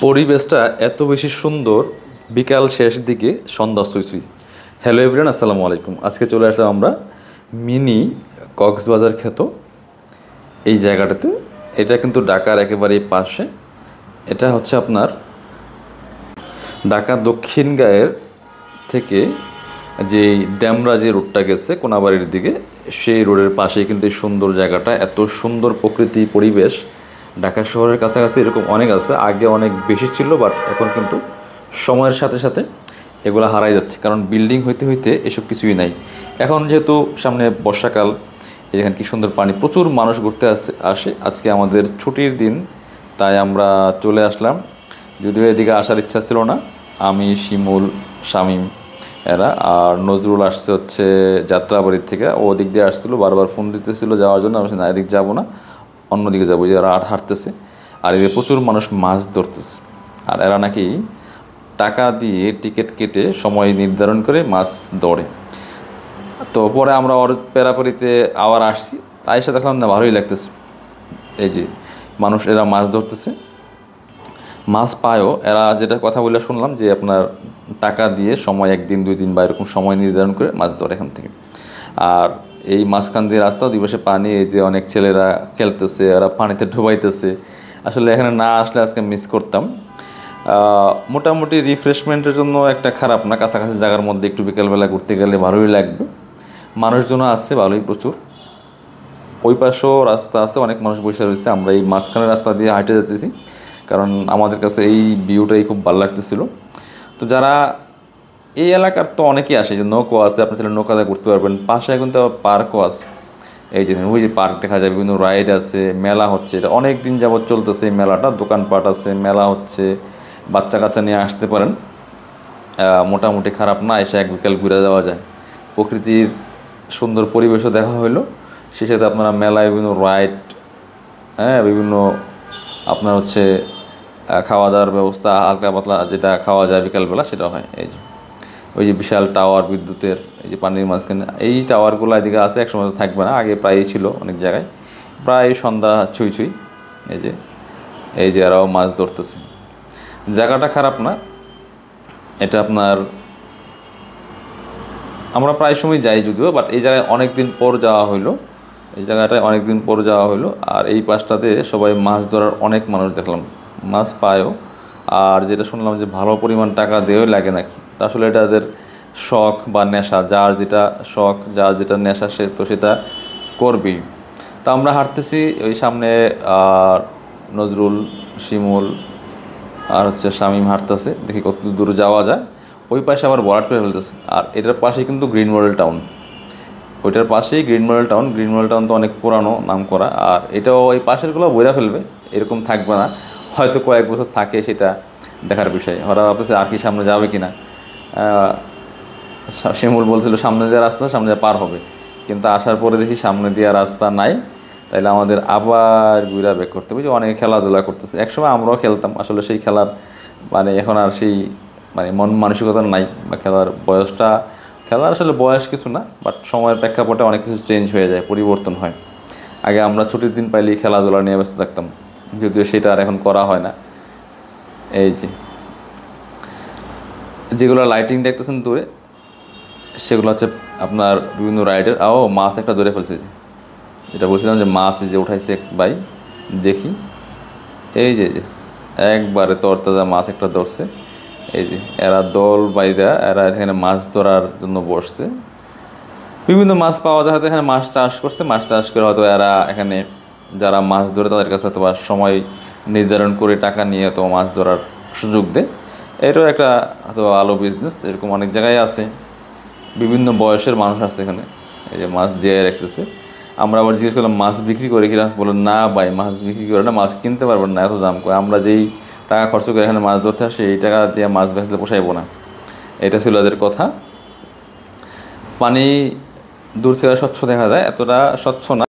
পরিবেশটা এত বেশি সুন্দর, বিকাল শেষ দিকে সন্ধ্যা সুইসুই। হ্যালো এভরিওয়ান, আসসালামু আলাইকুম। আজকে চলে আসলাম আমরা মিনি কক্সবাজার খ্যাত এই জায়গাটাতে। এটা কিন্তু ঢাকার একেবারেই পাশে। এটা হচ্ছে আপনার ঢাকা দক্ষিণ গায়ের থেকে যে ড্যামরা যে রোডটা গেছে কোনাবাড়ির দিকে, সেই রোডের পাশেই কিন্তু এই সুন্দর জায়গাটা। এত সুন্দর প্রকৃতি পরিবেশ, ঢাকা শহরের কাছাকাছি এরকম অনেক আছে, আগে অনেক বেশি ছিল, বাট এখন কিন্তু সময়ের সাথে সাথে এগুলো হারাই যাচ্ছে, কারণ বিল্ডিং হইতে হইতে এসব কিছুই নাই। এখন যেহেতু সামনে বর্ষাকাল, এখানে কি সুন্দর পানি, প্রচুর মানুষ ঘুরতে আসে। আজকে আমাদের ছুটির দিন, তাই আমরা চলে আসলাম। যদিও এদিকে আসার ইচ্ছা ছিল না, আমি, শিমুল, শামীম এরা, আর নজরুল আসছে হচ্ছে যাত্রাবাড়ির থেকে। ও দিক দিয়ে আসছিলো, বারবার ফোন দিতেছিল যাওয়ার জন্য। আমি না, এদিক যাবো না, অন্যদিকে যাবো, যে এরা হাঁটতেছে। আর এদিকে প্রচুর মানুষ মাছ ধরতেছে, আর এরা নাকি টাকা দিয়ে টিকিট কেটে সময় নির্ধারণ করে মাছ ধরে। তো পরে আমরা ওর পেরাপেরিতে আবার আসছি, তাই এসে দেখলাম না, ভালোই লাগতেছে। এই যে মানুষ, এরা মাছ ধরতেছে, মাছ পায়ও। এরা যেটা কথা বলে শুনলাম যে আপনার টাকা দিয়ে সময়, একদিন দুই দিন বা এরকম সময় নির্ধারণ করে মাছ ধরে এখান থেকে। আর এই মাঝখান দিয়ে রাস্তা, দুই পাশে পানি, এই যে অনেক ছেলেরা খেলতেছে, এরা পানিতে ডুবাইতেছে। আসলে এখানে না আসলে আজকে মিস করতাম। মোটামুটি রিফ্রেশমেন্টের জন্য একটা খারাপ না, কাছাকাছি জায়গার মধ্যে একটু বিকেলবেলা ঘুরতে গেলে ভালোই লাগবে। মানুষজনও আছে ভালোই, প্রচুর। ওই পাশেও রাস্তা আছে, অনেক মানুষ বসে রয়েছে। আমরা এই মাঝখানের রাস্তা দিয়ে হাঁটে যেতেছি, কারণ আমাদের কাছে এই ভিউটাই খুব ভালো লাগতেছিল। তো যারা এই এলাকার, তো অনেকেই আসে, যে নৌকো আছে, আপনি তাহলে নৌকাতে ঘুরতে পারবেন। পাশে কিন্তু পার্কও আছে। এই যে ওই যে পার্ক দেখা যায়, বিভিন্ন রাইড আছে, মেলা হচ্ছে। এটা অনেক দিন যাবৎ চলতেছে এই মেলাটা, দোকানপাট আছে, মেলা হচ্ছে, বাচ্চা কাচ্চা নিয়ে আসতে পারেন। মোটামুটি খারাপ না, এসে এক বিকাল ঘুরে যাওয়া যায়। প্রকৃতির সুন্দর পরিবেশও দেখা হইলো, সে সাথে আপনারা মেলায় বিভিন্ন রাইড, বিভিন্ন আপনার হচ্ছে খাওয়া দাওয়ার ব্যবস্থা, হালকা পাতলা যেটা খাওয়া যায় বিকালবেলা, সেটা হয়। এই যে ওই যে বিশাল টাওয়ার বিদ্যুতের, এই যে পানির মাঝখানে এই টাওয়ারগুলো এদিকে আছে, একসময় তো থাকবে না, আগে প্রায়ই ছিল অনেক জায়গায়। প্রায় সন্ধ্যা ছুঁই ছুঁই। এই যে এরাও মাছ ধরতেছে। জায়গাটা খারাপ না, এটা আপনার আমরা প্রায় সময় যাই যদিও, বাট এই জায়গায় অনেক দিন পর যাওয়া হইলো। এই জায়গাটায় অনেক দিন পর যাওয়া হইলো। আর এই পাশটাতে সবাই মাছ ধরার অনেক মানুষ দেখলাম, মাছ পায়ও। আর যেটা শুনলাম যে ভালো পরিমাণ টাকা দেওয়াই লাগে নাকি। তা আসলে এটা তাদের শখ বা নেশা, যার যেটা শখ, যার যেটা নেশা, সে তো সেটা করবেই। তা আমরা হাঁটতেছি, ওই সামনে নজরুল, শিমুল আর হচ্ছে শামীম হাঁটতেছে, দেখি কত দূর যাওয়া যায়। ওই পাশে আবার ভরাট করে ফেলতেছে। আর এটার পাশেই কিন্তু গ্রিন মডেল টাউন, ওইটার পাশেই green model town. Green model town তো অনেক পুরানো, নাম করা। আর এটাও ওই পাশেরগুলো বইরা ফেলবে, এরকম থাকবে না, হয়তো কয়েক বছর থাকে, সেটা দেখার বিষয়। ওরা ভাবতেছে আর কি সামনে যাবে কি না। শিমুল বলছিল সামনে দিয়ে রাস্তা, সামনে দিয়ে পার হবে, কিন্তু আসার পরে দেখি সামনে দিয়ে রাস্তা নাই। তাইলে আমাদের আবার ঘুরা ব্যাক করতে হবে। যে অনেকে খেলাধুলা করতেছে, একসময় আমরাও খেলতাম, আসলে সেই খেলার এখন আর সেই মন মানসিকতা নাই, বা খেলার আসলে বয়স কিছু না, বাট সময়ের প্রেক্ষাপটে অনেক কিছু চেঞ্জ হয়ে যায়, পরিবর্তন হয়। আগে আমরা ছুটির দিন পাইলেই খেলাধুলা নিয়ে ব্যস্ত থাকতাম, যদিও সেটা আর এখন করা হয় না। এই যে যেগুলো লাইটিং দেখতেছেন দূরে, সেগুলো হচ্ছে আপনার বিভিন্ন রাইডের। মাছ একটা ধরে ফেলছে, যেটা বলছিলাম যে মাছ যে উঠাইছে এক ভাই, দেখি এই যে একবারে তরতাজা মাছ একটা ধরছে। এই যে এরা দল বাইদা, এরা এখানে মাছ ধরার জন্য বসছে। বিভিন্ন মাছ পাওয়া যায়, হয়তো এখানে মাছ চাষ করছে, মাছ চাষ করে হয়তো এরা এখানে যারা মাছ ধরে তাদের কাছে হয়তো সময় নির্ধারণ করে টাকা নিয়ে হয়তো মাছ ধরার সুযোগ দেয়। এটাও একটা হয়তো ভালো বিজনেস, এরকম অনেক জায়গায় আছে। বিভিন্ন বয়সের মানুষ আছে এখানে, এই যে মাছ জিয়ে রাখতেছে। আমরা আবার জিজ্ঞেস করলাম মাছ বিক্রি করে কিনা, বললো না ভাই, মাছ বিক্রি করে না, মাছ কিনতে পারবেন না, এত দাম করে। আমরা যেই টাকা খরচ করে এখানে মাছ ধরতে আসি, এই টাকা দিয়ে মাছ বেচলে পোষাইবো না। এটা ছিল এদের কথা। পানি দূর থেকে স্বচ্ছ দেখা যায়, এতটা স্বচ্ছ না।